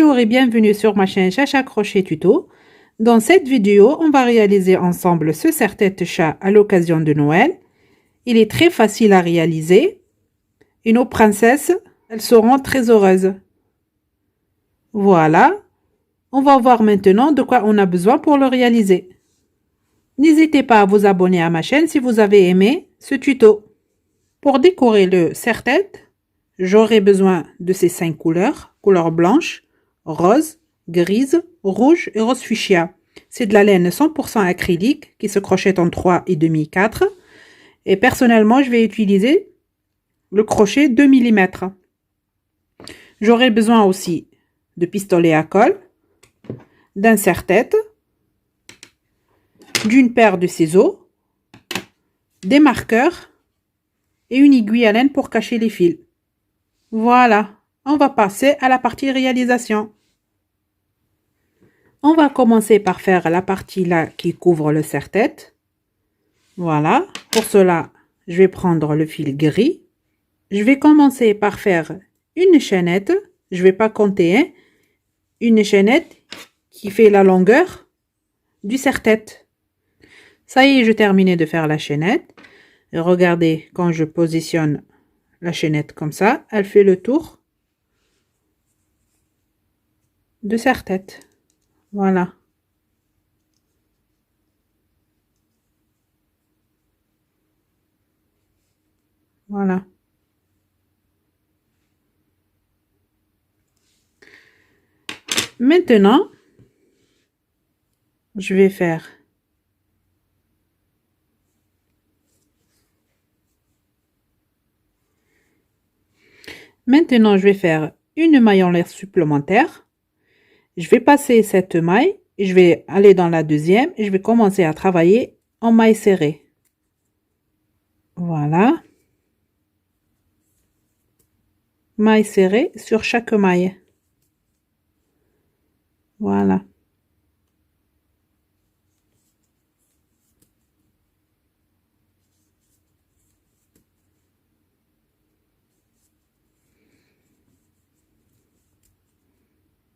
Bonjour et bienvenue sur ma chaîne Chacha Crochet Tuto. Dans cette vidéo, on va réaliser ensemble ce serre-tête chat à l'occasion de Noël. Il est très facile à réaliser et nos princesses, elles seront très heureuses. Voilà, on va voir maintenant de quoi on a besoin pour le réaliser. N'hésitez pas à vous abonner à ma chaîne si vous avez aimé ce tuto. Pour décorer le serre-tête, j'aurai besoin de ces 5 couleurs, couleur blanche, rose, grise, rouge et rose fuchsia. C'est de la laine 100% acrylique qui se crochette en 3,5 4. Et personnellement, je vais utiliser le crochet 2 mm. J'aurai besoin aussi de pistolet à colle, d'un serre-tête, d'une paire de ciseaux, des marqueurs et une aiguille à laine pour cacher les fils. Voilà, on va passer à la partie réalisation. On va commencer par faire la partie là qui couvre le serre-tête. Voilà, pour cela, je vais prendre le fil gris. Je vais commencer par faire une chaînette. Je ne vais pas compter, hein, une chaînette qui fait la longueur du serre-tête. Ça y est, je terminé de faire la chaînette. Et regardez, quand je positionne la chaînette comme ça, elle fait le tour de serre-tête. Voilà. Voilà. Maintenant, je vais faire une maille en l'air supplémentaire. Je vais passer cette maille et je vais aller dans la deuxième et je vais commencer à travailler en maille serrée. Voilà. Maille serrée sur chaque maille. Voilà.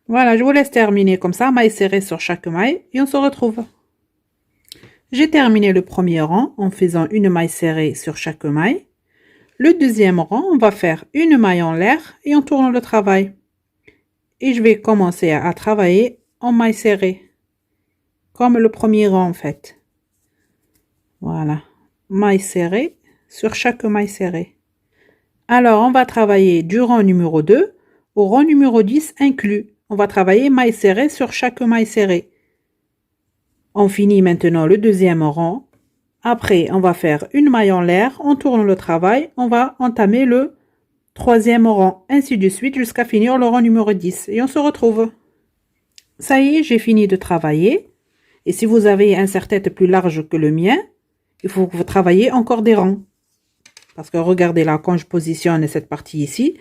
Voilà, je vous laisse terminer comme ça, maille serrée sur chaque maille et on se retrouve. J'ai terminé le premier rang en faisant une maille serrée sur chaque maille. Le deuxième rang, on va faire une maille en l'air et on tourne le travail. Et je vais commencer à travailler en maille serrée, comme le premier rang en fait. Voilà, maille serrée sur chaque maille serrée. Alors, on va travailler du rang numéro 2 au rang numéro 10 inclus. On va travailler maille serrée sur chaque maille serrée. On finit maintenant le deuxième rang. Après, on va faire une maille en l'air, on tourne le travail, on va entamer le troisième rang, ainsi de suite jusqu'à finir le rang numéro 10. Et on se retrouve. Ça y est, j'ai fini de travailler. Et si vous avez un serre-tête plus large que le mien, il faut que vous travaillez encore des rangs. Parce que regardez là, quand je positionne cette partie ici,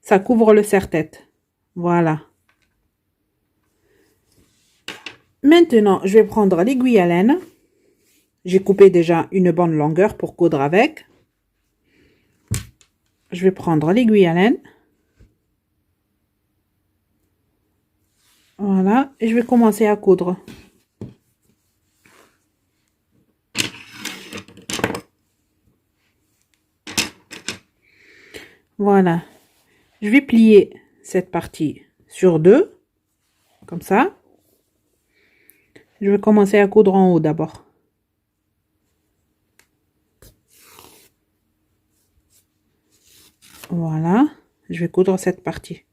ça couvre le serre-tête. Voilà. Maintenant, je vais prendre l'aiguille à laine. J'ai coupé déjà une bonne longueur pour coudre avec. Je vais prendre l'aiguille à laine. Voilà. Et je vais commencer à coudre. Voilà. Je vais plier cette partie sur deux. Comme ça. Je vais commencer à coudre en haut d'abord. Voilà, je vais coudre cette partie.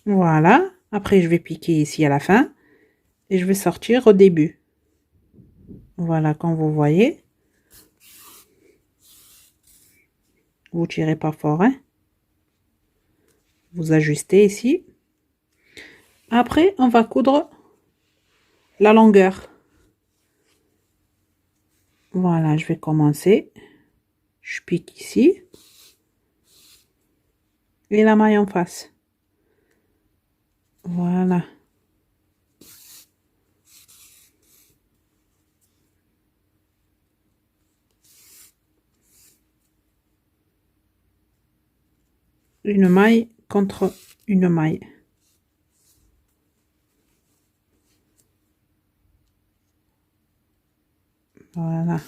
Voilà, après je vais piquer ici à la fin et je vais sortir au début. Voilà, comme vous voyez. Vous tirez pas fort, hein. Vous ajustez ici. Après, on va coudre la longueur. Voilà, je vais commencer. Je pique ici. Et la maille en face. Voilà. Une maille contre une maille. Voilà.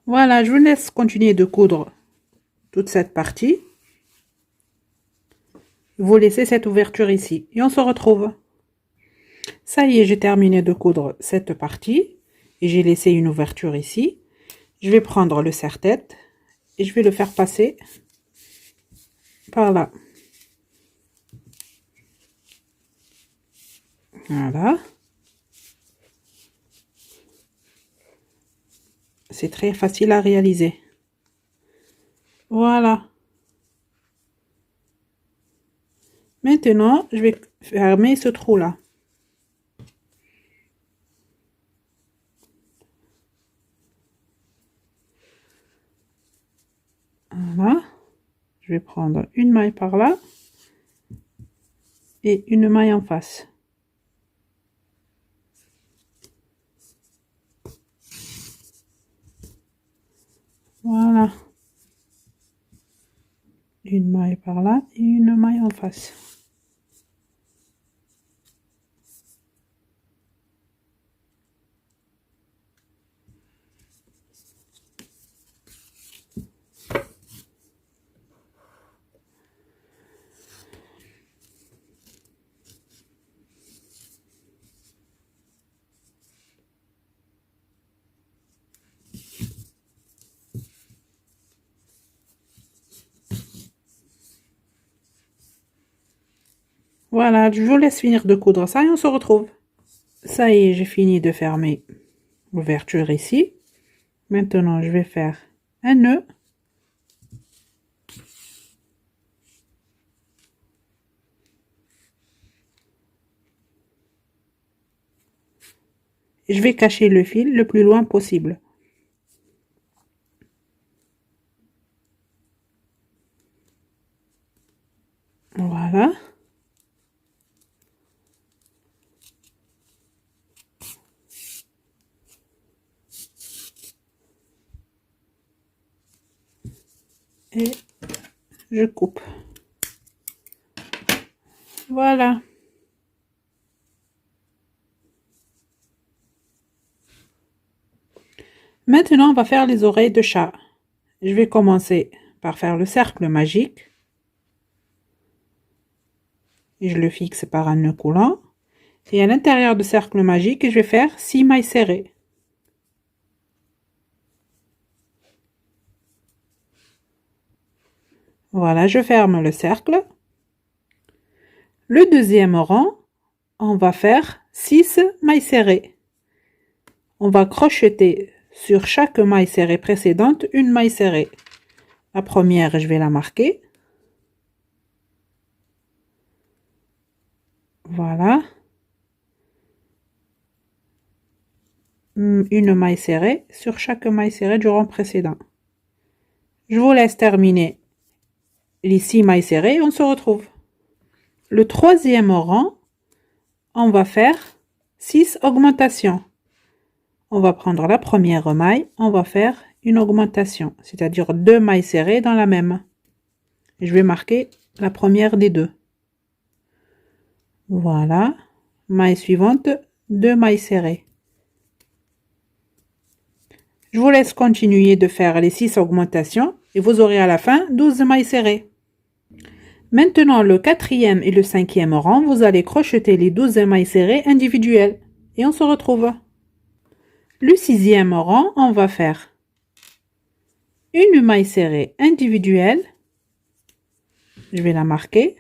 Voilà, je vous laisse continuer de coudre toute cette partie. Vous laissez cette ouverture ici et on se retrouve. Ça y est, j'ai terminé de coudre cette partie et j'ai laissé une ouverture ici. Je vais prendre le serre-tête et je vais le faire passer par là. Voilà. C'est très facile à réaliser. Voilà. Maintenant, je vais fermer ce trou-là. Voilà. Je vais prendre une maille par là et une maille en face. Voilà. Une maille par là et une maille en face. Voilà, je vous laisse finir de coudre ça et on se retrouve. Ça y est, j'ai fini de fermer l'ouverture ici. Maintenant, je vais faire un nœud. Je vais cacher le fil le plus loin possible. Voilà. Et je coupe. Voilà. Maintenant, on va faire les oreilles de chat. Je vais commencer par faire le cercle magique. Et je le fixe par un nœud coulant. Et à l'intérieur du cercle magique, je vais faire 6 mailles serrées. Voilà, je ferme le cercle. Le deuxième rang, on va faire 6 mailles serrées. On va crocheter sur chaque maille serrée précédente une maille serrée. La première, je vais la marquer. Voilà. Une maille serrée sur chaque maille serrée du rang précédent. Je vous laisse terminer les 6 mailles serrées et on se retrouve. Le troisième rang, on va faire 6 augmentations. On va prendre la première maille, on va faire une augmentation, c'est-à-dire 2 mailles serrées dans la même. Je vais marquer la première des deux. Voilà. Maille suivante, 2 mailles serrées. Je vous laisse continuer de faire les 6 augmentations et vous aurez à la fin 12 mailles serrées. Maintenant, le quatrième et le cinquième rang, vous allez crocheter les 12 mailles serrées individuelles. Et on se retrouve. Le sixième rang, on va faire une maille serrée individuelle. Je vais la marquer.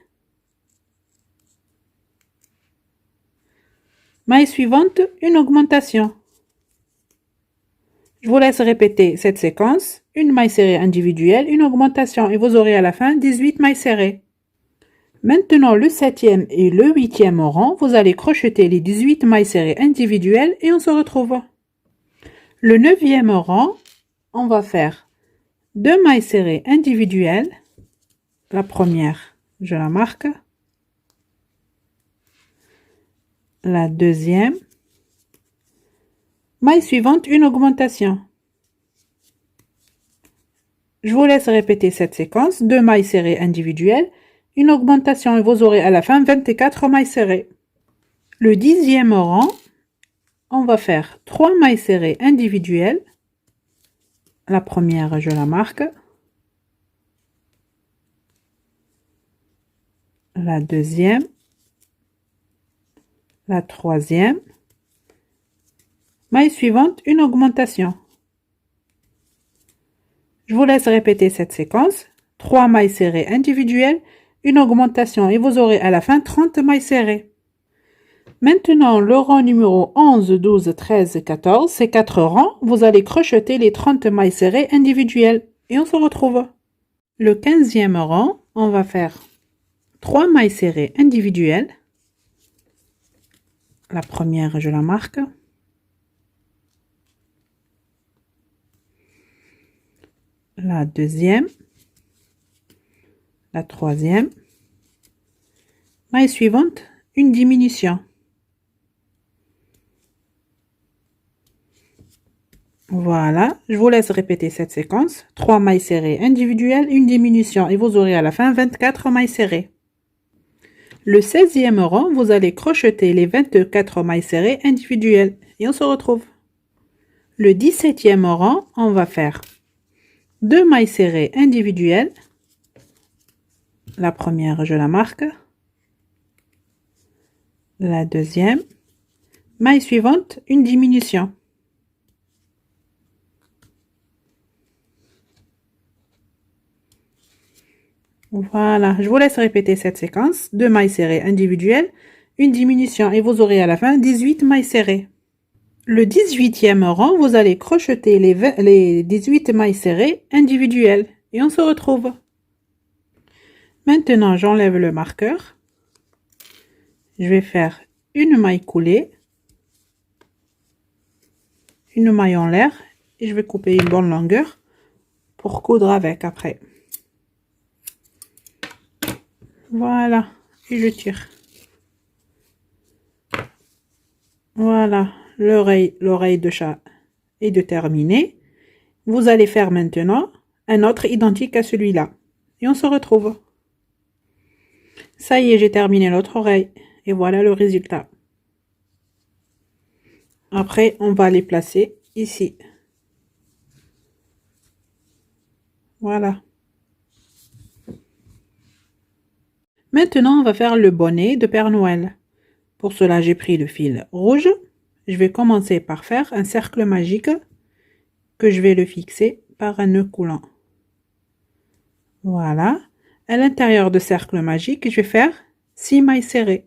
Maille suivante, une augmentation. Je vous laisse répéter cette séquence. Une maille serrée individuelle, une augmentation et vous aurez à la fin 18 mailles serrées. Maintenant, le septième et le huitième rang, vous allez crocheter les 18 mailles serrées individuelles et on se retrouve. Le neuvième rang, on va faire 2 mailles serrées individuelles. La première, je la marque. La deuxième. Maille suivante, une augmentation. Je vous laisse répéter cette séquence. 2 mailles serrées individuelles, une augmentation et vous aurez à la fin 24 mailles serrées. Le dixième rang, on va faire 3 mailles serrées individuelles. La première, je la marque. La deuxième. La troisième. Maille suivante, une augmentation. Je vous laisse répéter cette séquence. 3 mailles serrées individuelles, une augmentation et vous aurez à la fin 30 mailles serrées. Maintenant, le rang numéro 11, 12, 13, 14, ces 4 rangs, vous allez crocheter les 30 mailles serrées individuelles et on se retrouve. Le 15e rang, on va faire 3 mailles serrées individuelles. La première, je la marque. La deuxième. La troisième. Maille suivante, une diminution. Voilà, je vous laisse répéter cette séquence. 3 mailles serrées individuelles, une diminution et vous aurez à la fin 24 mailles serrées. Le 16e rang, vous allez crocheter les 24 mailles serrées individuelles et on se retrouve. Le 17e rang, on va faire 2 mailles serrées individuelles. La première, je la marque. La deuxième. Maille suivante, une diminution. Voilà, je vous laisse répéter cette séquence. 2 mailles serrées individuelles, une diminution et vous aurez à la fin 18 mailles serrées. Le 18e rang, vous allez crocheter les 18 mailles serrées individuelles et on se retrouve. Maintenant, j'enlève le marqueur. Je vais faire une maille coulée, une maille en l'air et je vais couper une bonne longueur pour coudre avec après. Voilà, et je tire. Voilà, l'oreille de chat est de terminer. Vous allez faire maintenant un autre identique à celui-là. Et on se retrouve. Ça y est, j'ai terminé l'autre oreille. Et voilà le résultat. Après, on va les placer ici. Voilà. Maintenant, on va faire le bonnet de Père Noël. Pour cela, j'ai pris le fil rouge. Je vais commencer par faire un cercle magique que je vais le fixer par un nœud coulant. Voilà. À l'intérieur de cercle magique, je vais faire 6 mailles serrées.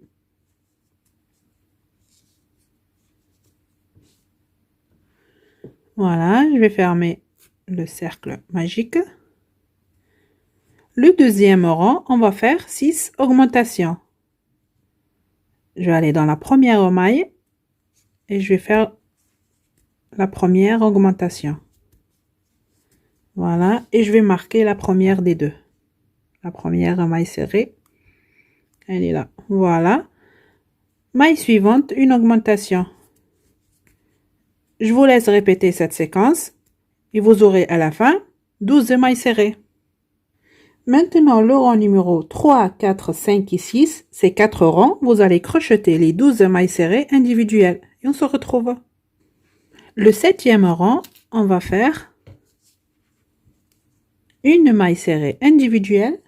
Voilà, je vais fermer le cercle magique. Le deuxième rang, on va faire 6 augmentations. Je vais aller dans la première maille et je vais faire la première augmentation. Voilà, et je vais marquer la première des deux. La première maille serrée, elle est là. Voilà. Maille suivante, une augmentation. Je vous laisse répéter cette séquence et vous aurez à la fin 12 mailles serrées. Maintenant, le rang numéro 3, 4, 5 et 6, ces 4 rangs, vous allez crocheter les 12 mailles serrées individuelles. Et on se retrouve. Le 7e rang, on va faire une maille serrée individuelle.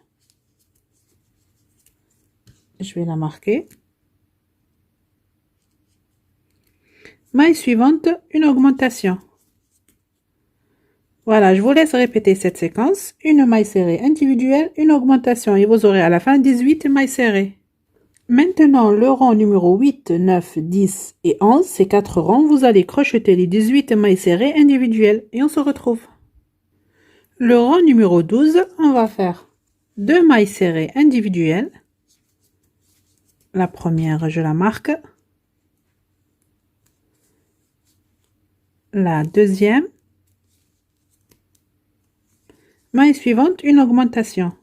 Je vais la marquer. Maille suivante, une augmentation. Voilà, je vous laisse répéter cette séquence. Une maille serrée individuelle, une augmentation et vous aurez à la fin 18 mailles serrées. Maintenant, le rang numéro 8, 9, 10 et 11, ces 4 rangs, vous allez crocheter les 18 mailles serrées individuelles et on se retrouve. Le rang numéro 12, on va faire 2 mailles serrées individuelles. La première, je la marque. La deuxième. Maille suivante, une augmentation.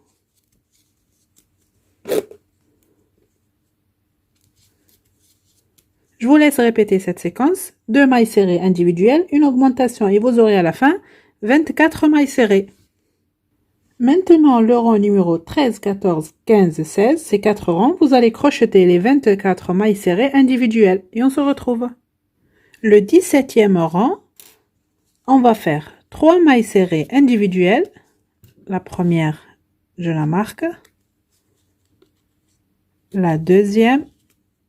Je vous laisse répéter cette séquence. 2 mailles serrées individuelles, une augmentation et vous aurez à la fin 24 mailles serrées. Maintenant, le rang numéro 13, 14, 15, 16, ces 4 rangs, vous allez crocheter les 24 mailles serrées individuelles et on se retrouve. Le 17e rang, on va faire 3 mailles serrées individuelles. La première, je la marque. La deuxième,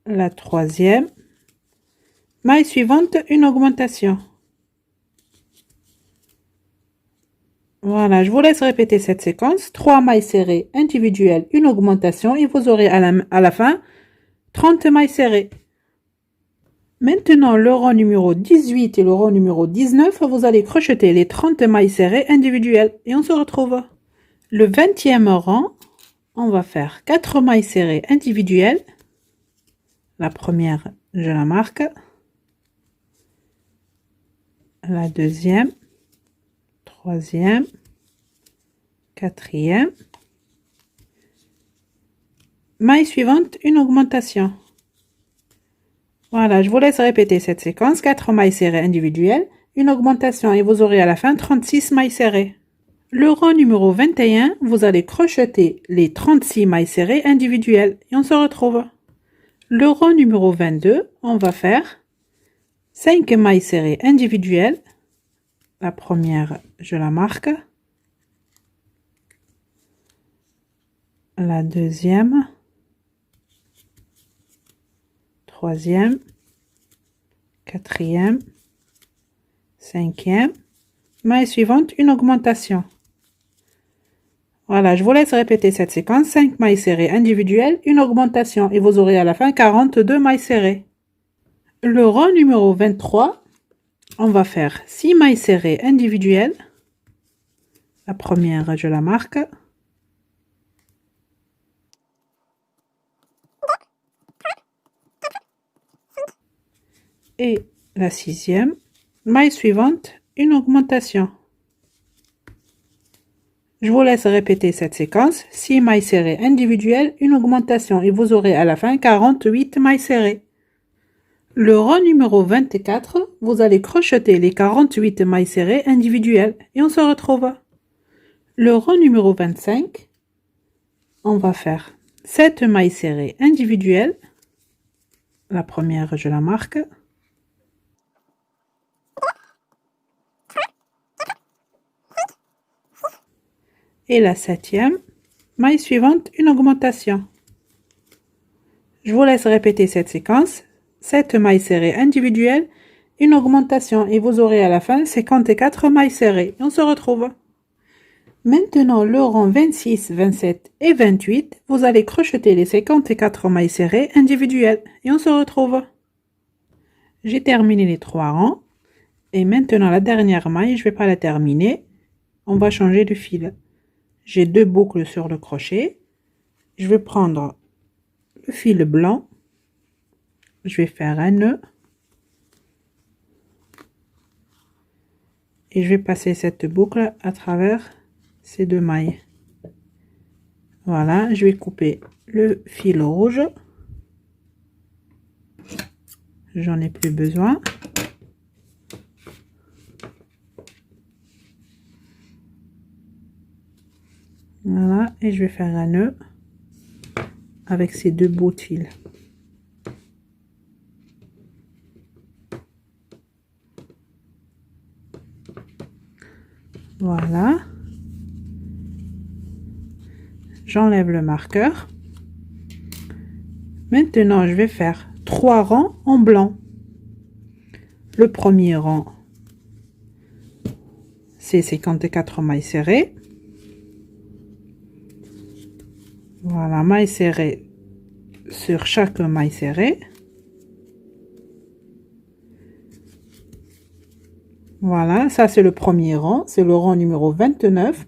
la troisième. Maille suivante, une augmentation. Voilà, je vous laisse répéter cette séquence. 3 mailles serrées individuelles, une augmentation et vous aurez à la fin 30 mailles serrées. Maintenant, le rang numéro 18 et le rang numéro 19, vous allez crocheter les 30 mailles serrées individuelles et on se retrouve. Le 20e rang, on va faire 4 mailles serrées individuelles. La première, je la marque. La deuxième, troisième, quatrième. Maille suivante, une augmentation. Voilà, je vous laisse répéter cette séquence. 4 mailles serrées individuelles, une augmentation et vous aurez à la fin 36 mailles serrées. Le rang numéro 21, vous allez crocheter les 36 mailles serrées individuelles et on se retrouve. Le rang numéro 22, on va faire 5 mailles serrées individuelles. La première, je la marque. La deuxième, troisième, quatrième, cinquième. Maille suivante, une augmentation. Voilà, je vous laisse répéter cette séquence. 5 mailles serrées individuelles, une augmentation et vous aurez à la fin 42 mailles serrées. Le rang numéro 23, on va faire 6 mailles serrées individuelles. La première, je la marque. Et la sixième. Maille suivante, une augmentation. Je vous laisse répéter cette séquence. 6 mailles serrées individuelles, une augmentation et vous aurez à la fin 48 mailles serrées. Le rang numéro 24, vous allez crocheter les 48 mailles serrées individuelles et on se retrouve. Le rang numéro 25, on va faire 7 mailles serrées individuelles. La première, je la marque. Et la septième, maille suivante, une augmentation. Je vous laisse répéter cette séquence. 7 mailles serrées individuelles, une augmentation et vous aurez à la fin 54 mailles serrées. Et on se retrouve. Maintenant, le rang 26, 27 et 28, vous allez crocheter les 54 mailles serrées individuelles et on se retrouve. J'ai terminé les 3 rangs et maintenant la dernière maille, je ne vais pas la terminer. On va changer de fil. J'ai 2 boucles sur le crochet. Je vais prendre le fil blanc. Je vais faire un nœud. Et je vais passer cette boucle à travers ces 2 mailles. Voilà, je vais couper le fil rouge. J'en ai plus besoin. Voilà, et je vais faire un nœud avec ces 2 bouts de fil. Voilà. J'enlève le marqueur. Maintenant, je vais faire 3 rangs en blanc. Le premier rang, c'est 54 mailles serrées. Voilà, mailles serrées sur chaque maille serrée. Voilà, ça c'est le premier rang, c'est le rang numéro 29.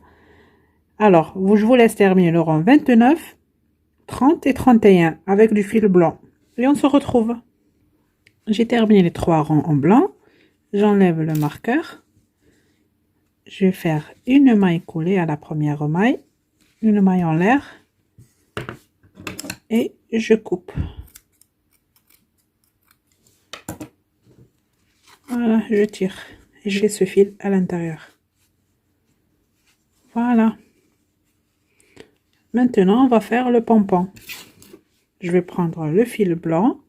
Alors, je vous laisse terminer le rang 29, 30 et 31 avec du fil blanc. Et on se retrouve. J'ai terminé les 3 rangs en blanc. J'enlève le marqueur. Je vais faire une maille coulée à la première maille, une maille en l'air et je coupe. Voilà, je tire et j'ai ce fil à l'intérieur. Voilà. Maintenant, on va faire le pompon. Je vais prendre le fil blanc.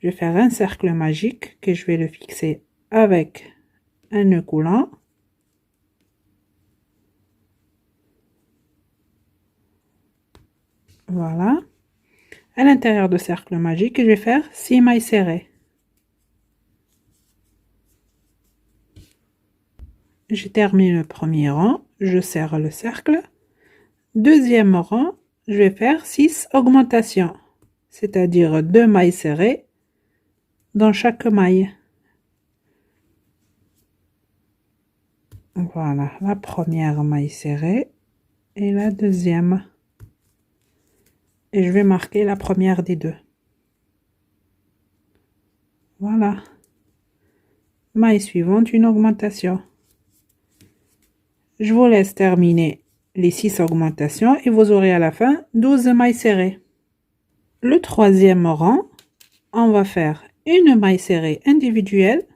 Je vais faire un cercle magique que je vais le fixer avec un nœud coulant. Voilà. À l'intérieur du cercle magique, je vais faire 6 mailles serrées. J'ai terminé le premier rang, je serre le cercle. Deuxième rang, je vais faire 6 augmentations, c'est-à-dire 2 mailles serrées dans chaque maille. Voilà, la première maille serrée et la deuxième. Et je vais marquer la première des deux. Voilà. Maille suivante, une augmentation. Je vous laisse terminer les 6 augmentations et vous aurez à la fin 12 mailles serrées. Le troisième rang, on va faire une maille serrée individuelle.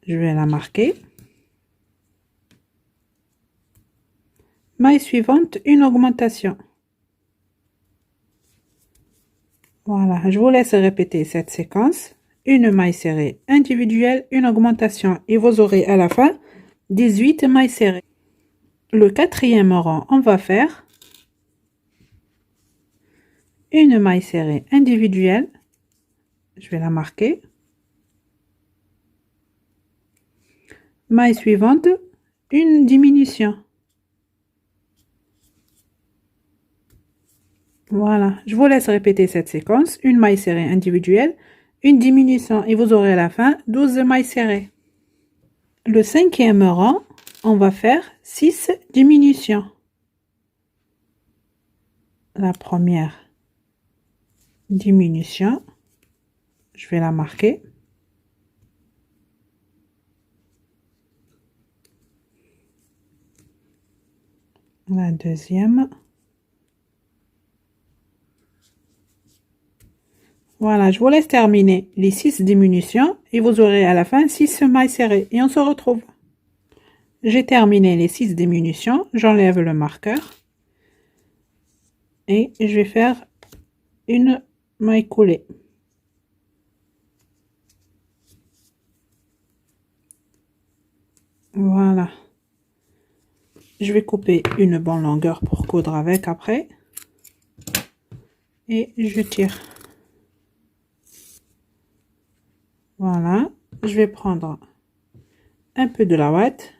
Je vais la marquer. Maille suivante, une augmentation. Voilà, je vous laisse répéter cette séquence. Une maille serrée individuelle, une augmentation et vous aurez à la fin 18 mailles serrées. Le quatrième rang, on va faire une maille serrée individuelle. Je vais la marquer. Maille suivante, une diminution. Voilà, je vous laisse répéter cette séquence. Une maille serrée individuelle, une diminution et vous aurez à la fin 12 mailles serrées. Le cinquième rang, on va faire 6 diminutions. La première diminution, je vais la marquer. La deuxième. Voilà, je vous laisse terminer les 6 diminutions et vous aurez à la fin 6 mailles serrées et on se retrouve. J'ai terminé les 6 diminutions, j'enlève le marqueur et je vais faire une maille coulée. Voilà. Je vais couper une bonne longueur pour coudre avec après. Et je tire. Voilà. Je vais prendre un peu de la ouate.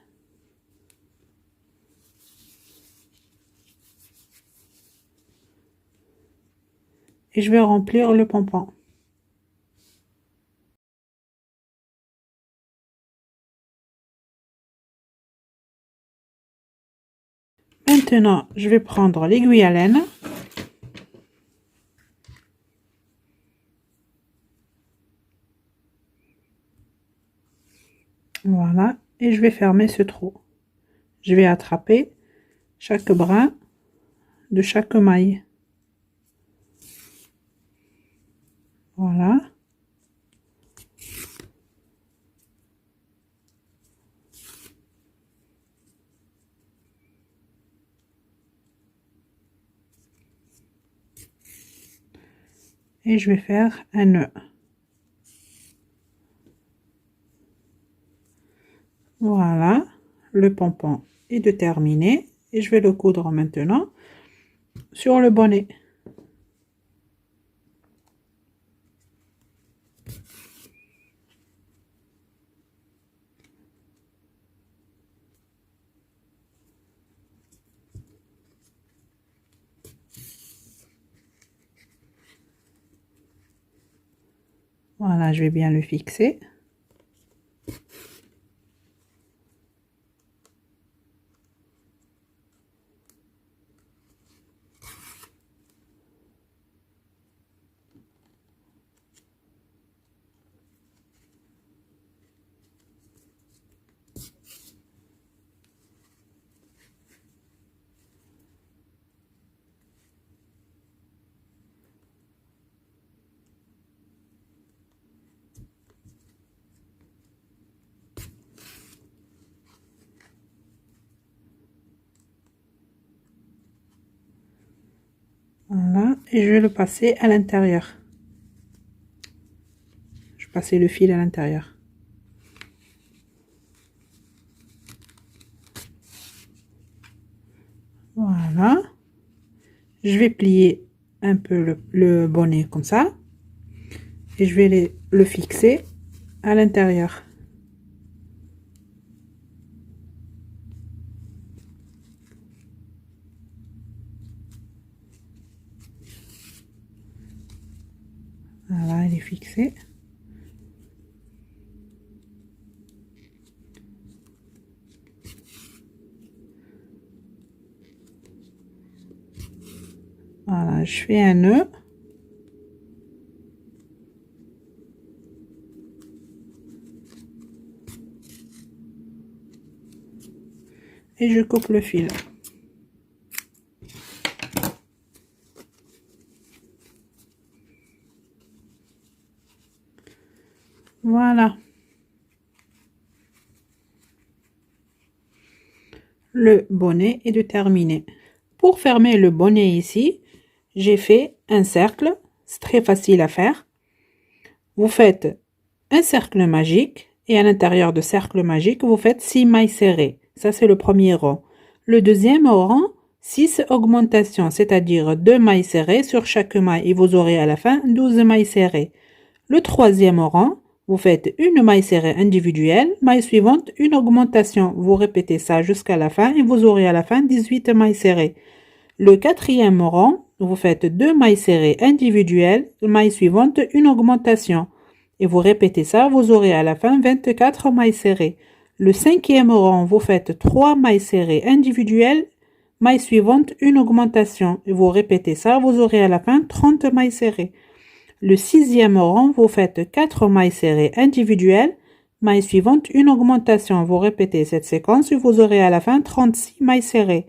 Et je vais remplir le pompon. Maintenant, je vais prendre l'aiguille à laine. Voilà. Et je vais fermer ce trou. Je vais attraper chaque brin de chaque maille. Voilà. Et je vais faire un nœud. Voilà, le pompon est de terminer et je vais le coudre maintenant sur le bonnet. Voilà, je vais bien le fixer. Voilà, et je vais le passer à l'intérieur. Je vais passer le fil à l'intérieur. Voilà. Je vais plier un peu le bonnet comme ça. Et je vais le fixer à l'intérieur. Voilà, il est fixé. Voilà, je fais un nœud. Et je coupe le fil. Voilà. Le bonnet est de terminer. Pour fermer le bonnet ici, j'ai fait un cercle. C'est très facile à faire. Vous faites un cercle magique et à l'intérieur de cercle magique, vous faites 6 mailles serrées. Ça, c'est le premier rang. Le deuxième rang, 6 augmentations, c'est-à-dire 2 mailles serrées sur chaque maille et vous aurez à la fin 12 mailles serrées. Le troisième rang, vous faites une maille serrée individuelle, maille suivante, une augmentation. Vous répétez ça jusqu'à la fin et vous aurez à la fin 18 mailles serrées. Le quatrième rang, vous faites 2 mailles serrées individuelles, maille suivante, une augmentation. Et vous répétez ça, vous aurez à la fin 24 mailles serrées. Le cinquième rang, vous faites 3 mailles serrées individuelles, maille suivante, une augmentation. Et vous répétez ça, vous aurez à la fin 30 mailles serrées. Le sixième rang, vous faites 4 mailles serrées individuelles, maille suivante, une augmentation. Vous répétez cette séquence et vous aurez à la fin 36 mailles serrées.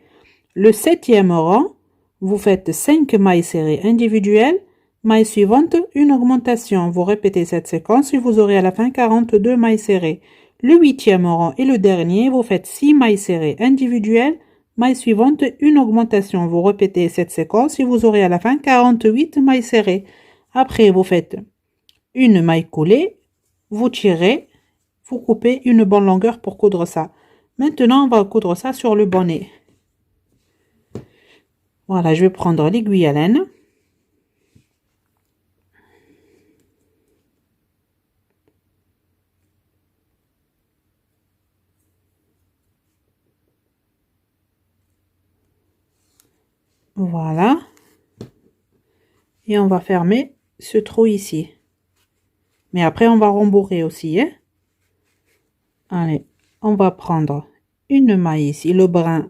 Le septième rang, vous faites 5 mailles serrées individuelles, maille suivante, une augmentation. Vous répétez cette séquence et vous aurez à la fin 42 mailles serrées. Le huitième rang et le dernier, vous faites 6 mailles serrées individuelles, maille suivante, une augmentation. Vous répétez cette séquence et vous aurez à la fin 48 mailles serrées. Après, vous faites une maille coulée, vous tirez, vous coupez une bonne longueur pour coudre ça. Maintenant, on va coudre ça sur le bonnet. Voilà, je vais prendre l'aiguille à laine. Voilà. Et on va fermer ce trou ici. Mais après, on va rembourrer aussi. Hein? Allez, on va prendre une maille ici, le brin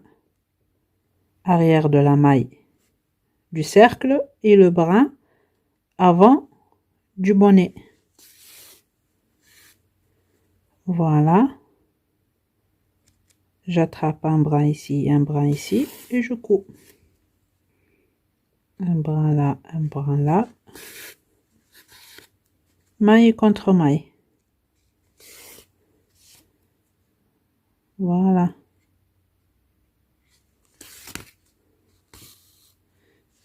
arrière de la maille du cercle et le brin avant du bonnet. Voilà. J'attrape un brin ici et je couds. Un brin là, un brin là. Maille contre maille. Voilà.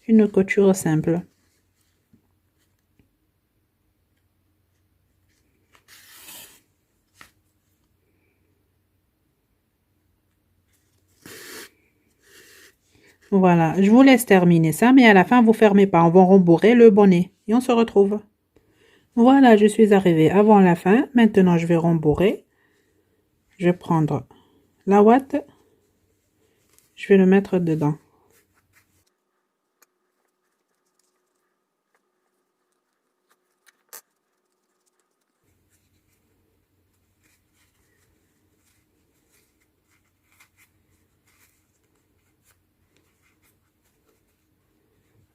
Une couture simple. Voilà, je vous laisse terminer ça, mais à la fin, vous fermez pas. On va rembourrer le bonnet et on se retrouve. Voilà, je suis arrivée avant la fin. Maintenant, je vais rembourrer. Je vais prendre la ouate. Je vais le mettre dedans.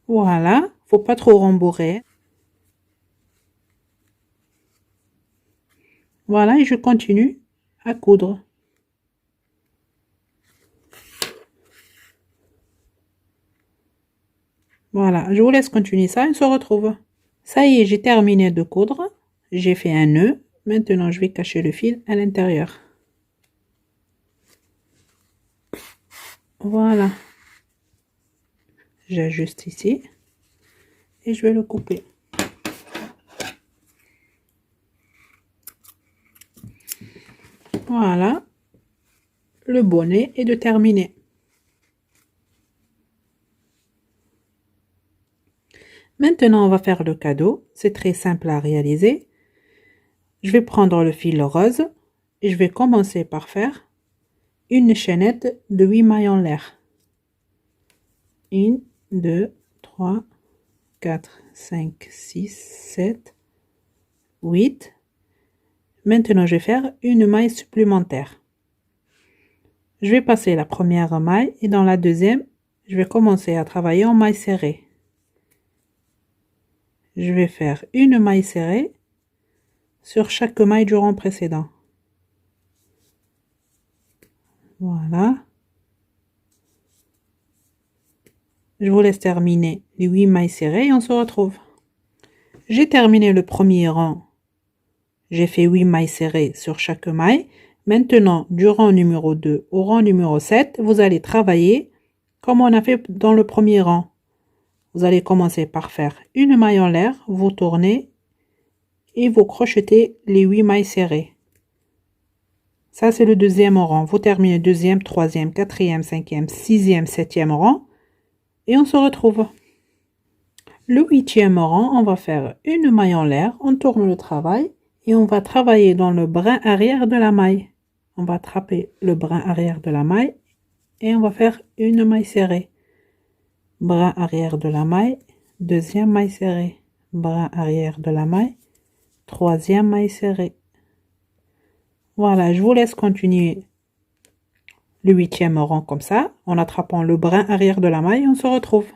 Voilà, faut pas trop rembourrer. Voilà, et je continue à coudre. Voilà, je vous laisse continuer ça et on se retrouve. Ça y est, j'ai terminé de coudre. J'ai fait un nœud. Maintenant, je vais cacher le fil à l'intérieur. Voilà. J'ajuste ici. Et je vais le couper. Voilà. Le bonnet est de terminer. Maintenant, on va faire le cadeau. C'est très simple à réaliser. Je vais prendre le fil rose et je vais commencer par faire une chaînette de 8 mailles en l'air. 1, 2, 3, 4, 5, 6, 7, 8. Maintenant, je vais faire une maille supplémentaire. Je vais passer la première maille et dans la deuxième, je vais commencer à travailler en maille serrée. Je vais faire une maille serrée sur chaque maille du rang précédent. Voilà. Je vous laisse terminer les 8 mailles serrées et on se retrouve. J'ai terminé le premier rang. J'ai fait 8 mailles serrées sur chaque maille. Maintenant, du rang numéro 2 au rang numéro 7, vous allez travailler comme on a fait dans le premier rang. Vous allez commencer par faire une maille en l'air, vous tournez et vous crochetez les 8 mailles serrées. Ça, c'est le deuxième rang. Vous terminez deuxième, troisième, quatrième, cinquième, sixième, septième rang. Et on se retrouve. Le huitième rang, on va faire une maille en l'air, on tourne le travail et on va travailler dans le brin arrière de la maille. On va attraper le brin arrière de la maille et on va faire une maille serrée. Brin arrière de la maille, deuxième maille serrée. Brin arrière de la maille, troisième maille serrée. Voilà, je vous laisse continuer le huitième rang comme ça, en attrapant le brin arrière de la maille, on se retrouve.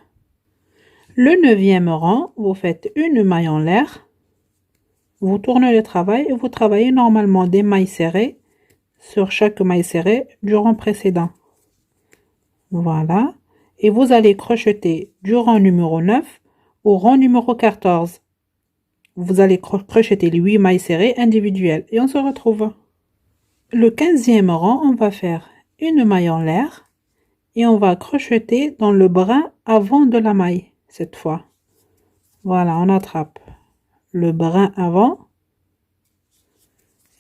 Le neuvième rang, vous faites une maille en l'air, vous tournez le travail et vous travaillez normalement des mailles serrées sur chaque maille serrée du rang précédent. Voilà, et vous allez crocheter du rang numéro 9 au rang numéro 14. Vous allez crocheter les 8 mailles serrées individuelles et on se retrouve. Le 15e rang, on va faire une maille en l'air et on va crocheter dans le brin avant de la maille cette fois. Voilà, on attrape le brin avant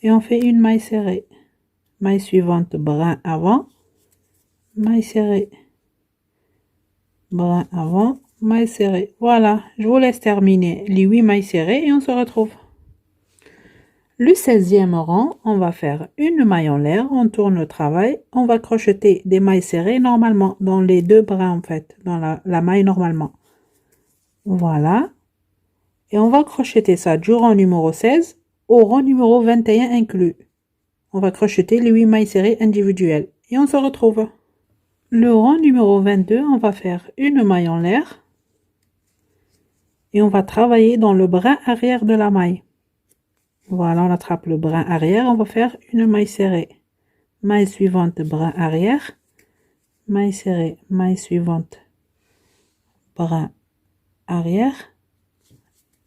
et on fait une maille serrée. Maille suivante, brin avant, maille serrée. Brin avant, maille serrée. Voilà, je vous laisse terminer les 8 mailles serrées et on se retrouve. Le 16e rang, on va faire une maille en l'air, on tourne le travail, on va crocheter des mailles serrées normalement, dans les deux brins en fait, dans la maille normalement. Voilà. Et on va crocheter ça du rang numéro 16 au rang numéro 21 inclus. On va crocheter les 8 mailles serrées individuelles. Et on se retrouve. Le rang numéro 22, on va faire une maille en l'air. Et on va travailler dans le brin arrière de la maille. Voilà, on attrape le brin arrière, on va faire une maille serrée. Maille suivante, brin arrière. Maille serrée, maille suivante, brin arrière.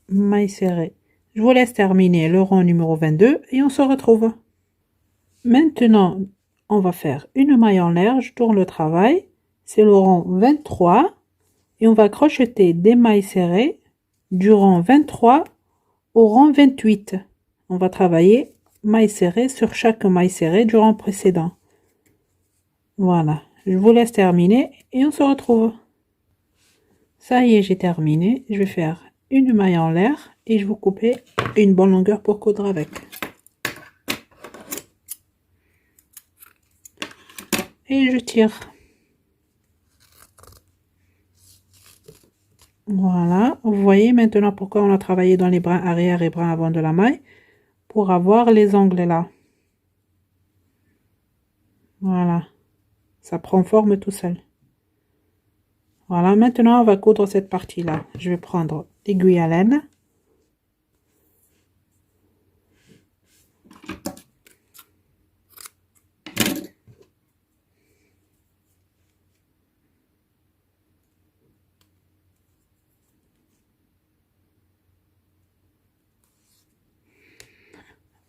Maille serrée. Je vous laisse terminer le rang numéro 22 et on se retrouve. Maintenant, on va faire une maille en l'air, je tourne le travail. C'est le rang 23 et on va crocheter des mailles serrées du rang 23 au rang 28. On va travailler maille serrée sur chaque maille serrée du rang précédent. Voilà, je vous laisse terminer et on se retrouve. Ça y est, j'ai terminé. Je vais faire une maille en l'air et je vais couper une bonne longueur pour coudre avec. Et je tire. Voilà, vous voyez maintenant pourquoi on a travaillé dans les brins arrière et brins avant de la maille pour avoir les angles là. Voilà, ça prend forme tout seul. Voilà, maintenant on va coudre cette partie-là. Je vais prendre l'aiguille à laine.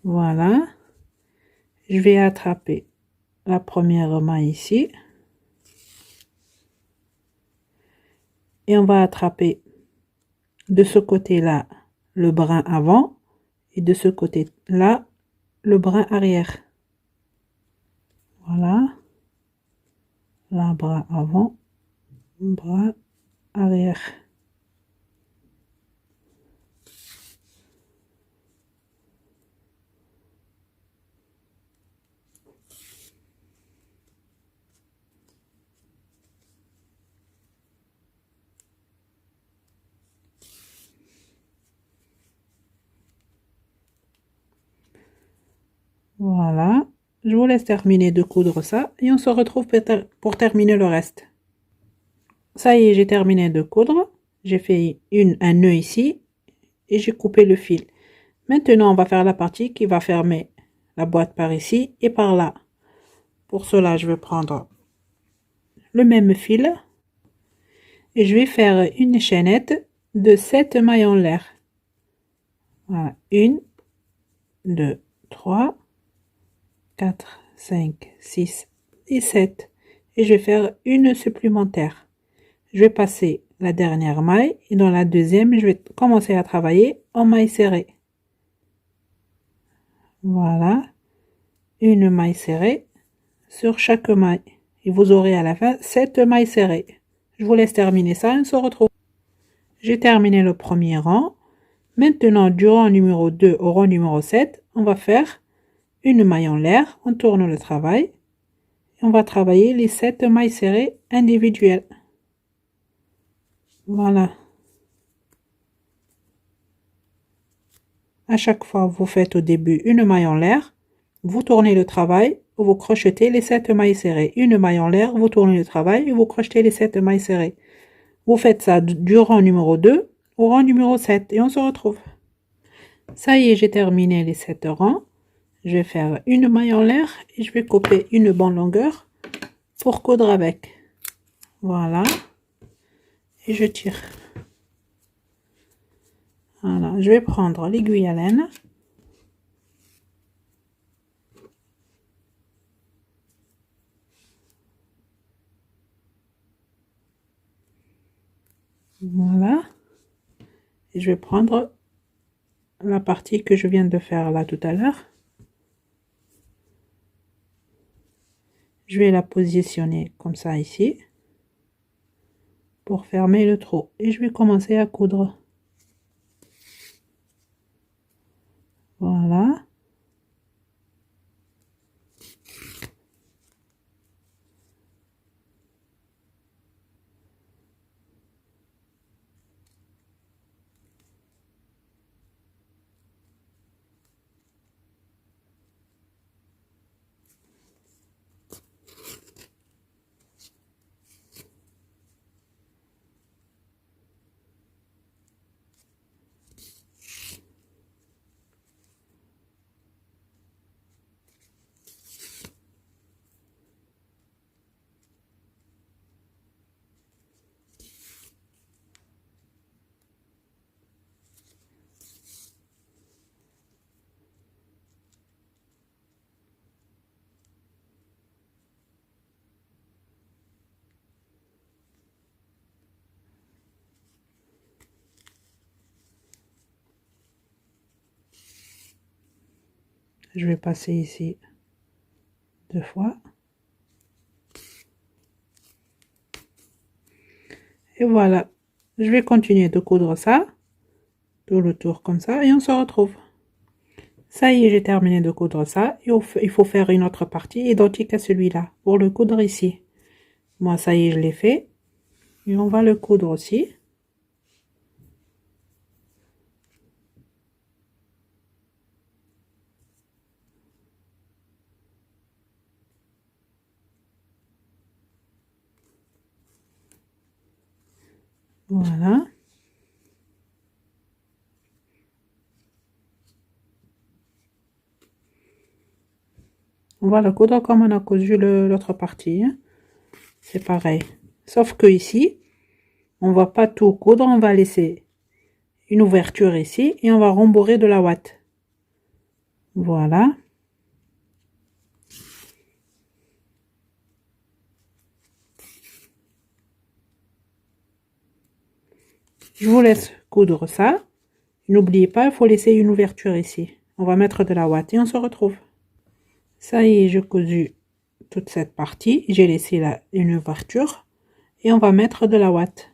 Voilà. Je vais attraper la première maille ici. Et on va attraper de ce côté-là le brin avant et de ce côté-là le brin arrière. Voilà. Là, bras avant, bras arrière. Voilà. Je vous laisse terminer de coudre ça et on se retrouve pour terminer le reste. Ça y est, j'ai terminé de coudre. J'ai fait un nœud ici et j'ai coupé le fil. Maintenant, on va faire la partie qui va fermer la boîte par ici et par là. Pour cela, je vais prendre le même fil et je vais faire une chaînette de 7 mailles en l'air. Voilà, 1, 2, 3, 4, 5, 6 et 7. Et je vais faire une supplémentaire. Je vais passer la dernière maille et dans la deuxième, je vais commencer à travailler en maille serrée. Voilà, une maille serrée sur chaque maille. Et vous aurez à la fin 7 mailles serrées. Je vous laisse terminer ça et on se retrouve. J'ai terminé le premier rang. Maintenant, du rang numéro 2 au rang numéro 7, on va faire une maille en l'air. On tourne le travail. Et on va travailler les 7 mailles serrées individuelles. Voilà. À chaque fois, vous faites au début une maille en l'air. Vous tournez le travail. Vous crochetez les 7 mailles serrées. Une maille en l'air, vous tournez le travail et vous crochetez les 7 mailles serrées. Vous faites ça du rang numéro 2 au rang numéro 7 et on se retrouve. Ça y est, j'ai terminé les 7 rangs. Je vais faire une maille en l'air et je vais couper une bonne longueur pour coudre avec. Voilà. Et je tire. Voilà. Je vais prendre l'aiguille à laine. Voilà. Et je vais prendre la partie que je viens de faire là tout à l'heure. Je vais la positionner comme ça ici pour fermer le trou et je vais commencer à coudre. Voilà. Je vais passer ici 2 fois. Et voilà. Je vais continuer de coudre ça. Tout le tour comme ça. Et on se retrouve. Ça y est, j'ai terminé de coudre ça. Et il faut faire une autre partie identique à celui-là. Pour le coudre ici. Moi, ça y est, je l'ai fait. Et on va le coudre aussi. Voilà. On va le coudre comme on a cousu l'autre partie, hein. C'est pareil. Sauf que ici, on va pas tout coudre, on va laisser une ouverture ici et on va rembourrer de la ouate. Voilà. Je vous laisse coudre ça. N'oubliez pas, il faut laisser une ouverture ici. On va mettre de la ouate et on se retrouve. Ça y est, j'ai cousu toute cette partie. J'ai laissé là une ouverture et on va mettre de la ouate.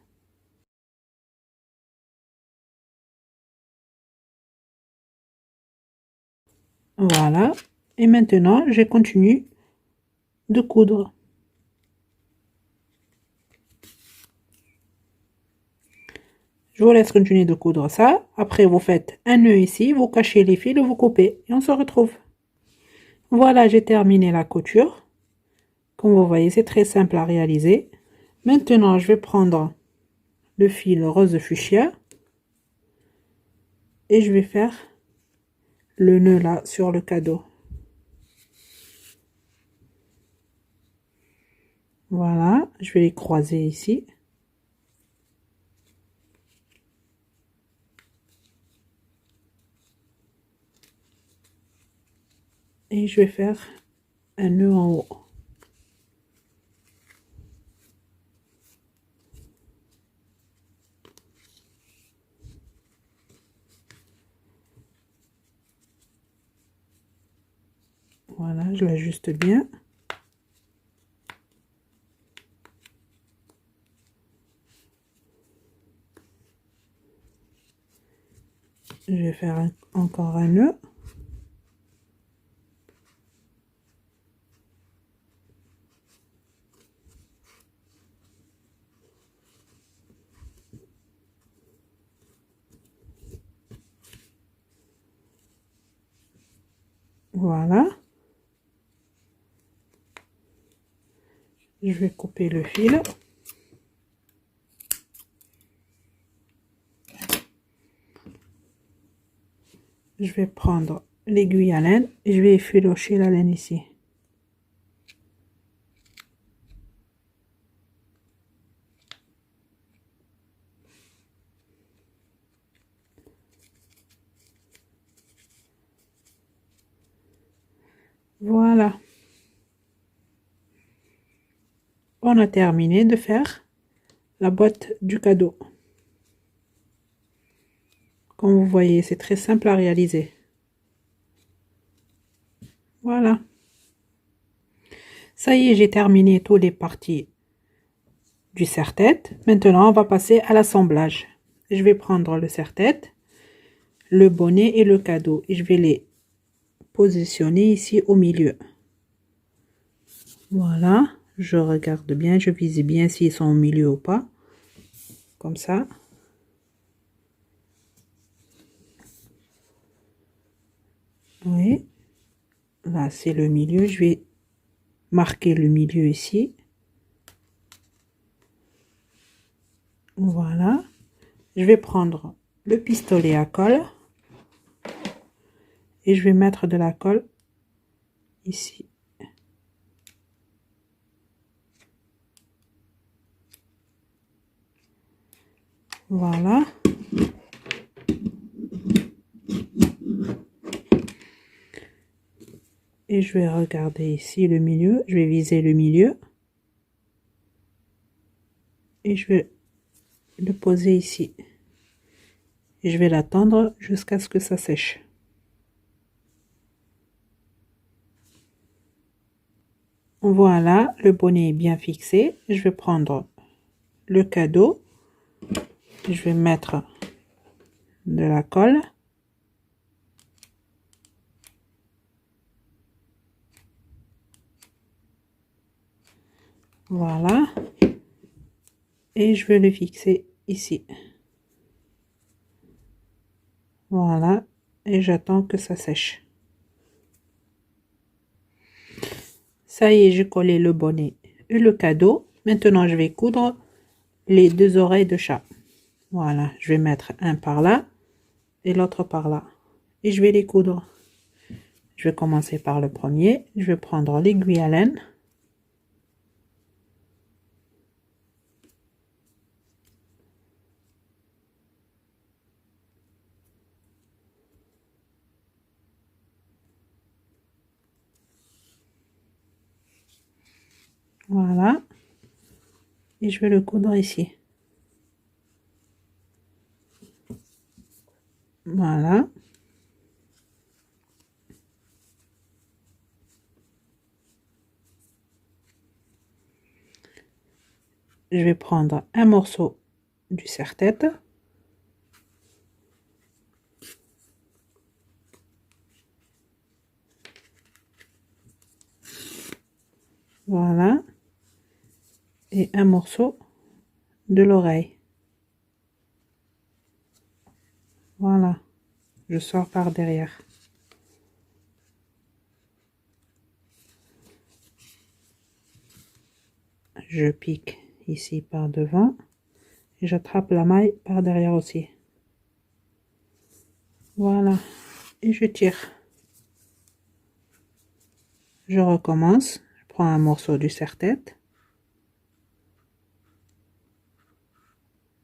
Voilà. Et maintenant, je continue de coudre. Je vous laisse continuer de coudre ça. Après, vous faites un nœud ici, vous cachez les fils, vous coupez et on se retrouve. Voilà, j'ai terminé la couture. Comme vous voyez, c'est très simple à réaliser. Maintenant, je vais prendre le fil rose fuchsia et je vais faire le nœud là sur le cadeau. Voilà, je vais les croiser ici. Et je vais faire un nœud en haut. Voilà, je l'ajuste bien. Je vais faire encore un nœud. Voilà. Je vais couper le fil. Je vais prendre l'aiguille à laine et je vais effilocher la laine ici. Voilà. On a terminé de faire la boîte du cadeau. Comme vous voyez, c'est très simple à réaliser. Voilà. Ça y est, j'ai terminé toutes les parties du serre-tête. Maintenant, on va passer à l'assemblage. Je vais prendre le serre-tête, le bonnet et le cadeau. Et je vais les positionner ici au milieu. Voilà. Je regarde bien, je vise bien s'ils sont au milieu ou pas. Comme ça. Oui. Là, c'est le milieu. Je vais marquer le milieu ici. Voilà. Je vais prendre le pistolet à colle. Et je vais mettre de la colle ici. Voilà. Et je vais regarder ici le milieu. Je vais viser le milieu. Et je vais le poser ici. Et je vais l'attendre jusqu'à ce que ça sèche. Voilà, le bonnet est bien fixé. Je vais prendre le cadeau. Je vais mettre de la colle. Voilà. Et je vais le fixer ici. Voilà. Et j'attends que ça sèche. Ça y est, j'ai collé le bonnet et le cadeau. Maintenant, je vais coudre les deux oreilles de chat. Voilà, je vais mettre un par là et l'autre par là. Et je vais les coudre. Je vais commencer par le premier. Je vais prendre l'aiguille à laine. Voilà. Et je vais le coudre ici. Voilà. Je vais prendre un morceau du serre-tête. Voilà. Et un morceau de l'oreille. Voilà. Je sors par derrière. Je pique ici par devant. Et j'attrape la maille par derrière aussi. Voilà. Et je tire. Je recommence. Je prends un morceau du serre-tête.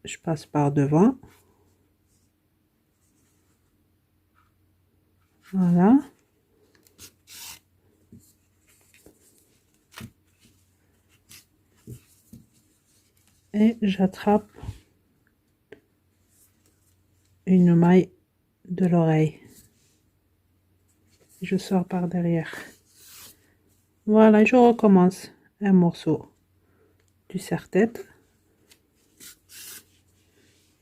Je passe par devant. Voilà. Et j'attrape une maille de l'oreille. Je sors par derrière. Voilà, je recommence un morceau du serre-tête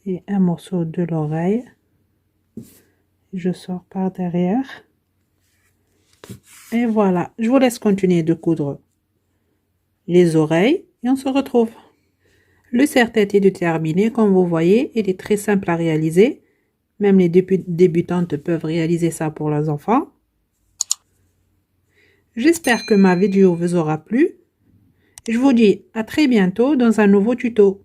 et un morceau de l'oreille. Je sors par derrière. Et voilà, je vous laisse continuer de coudre les oreilles et on se retrouve. Le serre-tête est terminé, comme vous voyez, il est très simple à réaliser. Même les débutantes peuvent réaliser ça pour leurs enfants. J'espère que ma vidéo vous aura plu. Je vous dis à très bientôt dans un nouveau tuto.